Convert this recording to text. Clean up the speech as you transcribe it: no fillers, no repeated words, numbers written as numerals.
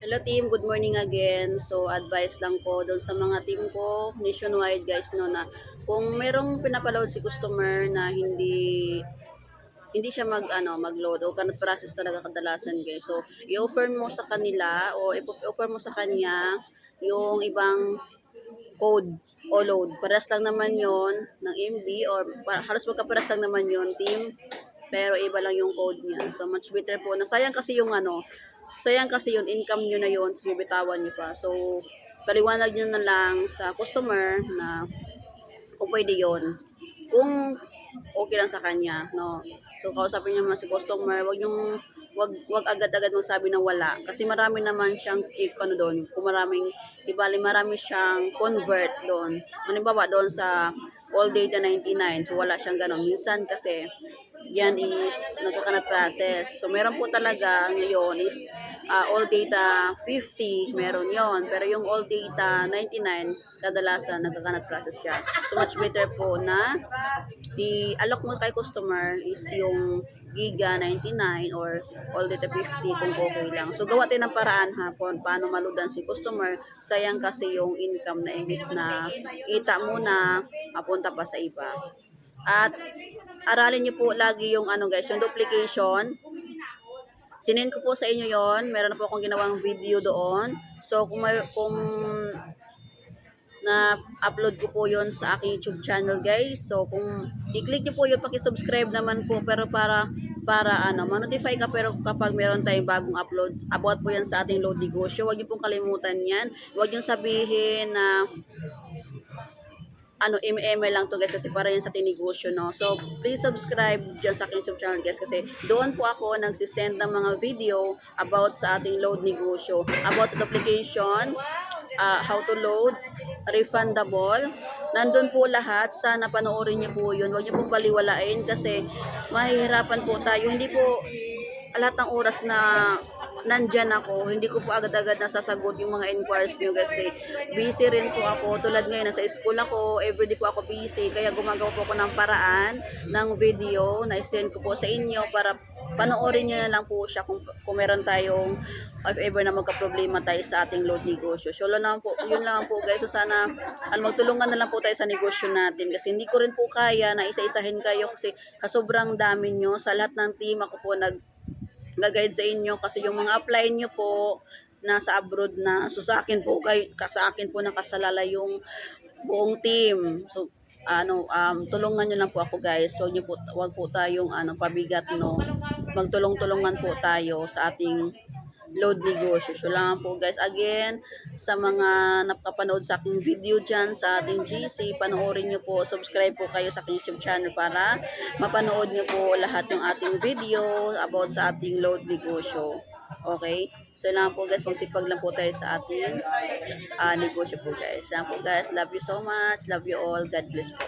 Hello team, good morning again. So advice lang po doon sa mga team ko nationwide guys no na kung merong pinapaload si customer na hindi siya mag-load o cannot process talaga kadalasan guys. So i-offer mo sa kanila o i-offer mo sa kanya yung ibang code o load. Paras lang naman yon ng MB or halos magkaparas lang naman yon team. Pero iba lang yung code niya. So much better po na sayang kasi yung income nyo na yun, so bibitawan nyo pa. So, paliwanag nyo na lang sa customer na kung pwede yun. Kung okay lang sa kanya, no. So, kausapin niyo naman si customer, wag agad-agad magsabi ng wala. Kasi marami naman siyang doon. Kung marami siyang convert doon. Halimbawa doon sa all data 99, so wala siyang ganon. Minsan kasi, yan is nagkakanat process. So, meron po talaga ngayon is all data 50, meron yon. Pero yung all data 99, kadalasan nagkakanat process siya. So, much better po na i-alok mo kay customer is yung Giga 99 or all data 50 kung okay lang. So, gawa tayo ng paraan hapon paano maludan si customer. Sayang kasi yung income na imbis na kita mo na mapunta pa sa iba. At aralin niyo po lagi yung guys, yung duplication. Sinend ko po sa inyo yon. Meron na po akong ginawang video doon. So, kung na-upload ko po yon sa aking YouTube channel guys. So kung i-click niyo po yun, paki-subscribe naman po pero para ma-notify ka pero kapag meron tayong bagong upload about po yan sa ating load negosyo. Huwag niyo pong kalimutan yan. Huwag niyo sabihin na email lang to guys kasi para yan sa ating negosyo, no. So please subscribe dyan sa aking YouTube channel guys kasi doon po ako nagsisend ng mga video about sa ating load negosyo, about sa duplication, how to load, refundable. Nandun po lahat. Sana panoorin niyo po yun. Huwag niyo pong baliwalain kasi mahihirapan po tayo. Hindi po lahat ng oras na nandyan ako, hindi ko po agad-agad nasasagot yung mga inquiries nyo kasi busy rin po ako. Tulad ngayon, nasa school ako, everyday po ako busy. Kaya gumagawa po ako ng paraan ng video na isend ko po sa inyo para panoorin nyo na lang po siya kung meron tayong if ever na magka-problema tayo sa ating load negosyo. So, yun lang po guys. So, sana magtulungan na lang po tayo sa negosyo natin kasi hindi ko rin po kaya na isa-isahin kayo kasi sobrang dami nyo. Sa lahat ng team, ako po nag-guide sa inyo kasi yung mga apply nyo po nasa abroad na. So, sa akin po nakasalala yung buong team. So, tulungan nyo lang po ako guys. So, wag po tayong pabigat, no. Magtulong-tulungan po tayo sa ating load negosyo. So lang po guys, again, sa mga napapanood sa aking video dyan sa ating GC, panoorin nyo po, subscribe po kayo sa aking YouTube channel para mapanood nyo po lahat ng ating video about sa ating load negosyo. Okay? So lang po guys, pagsipag lang po tayo sa ating negosyo po guys. Lang po guys, love you so much, love you all, God bless po.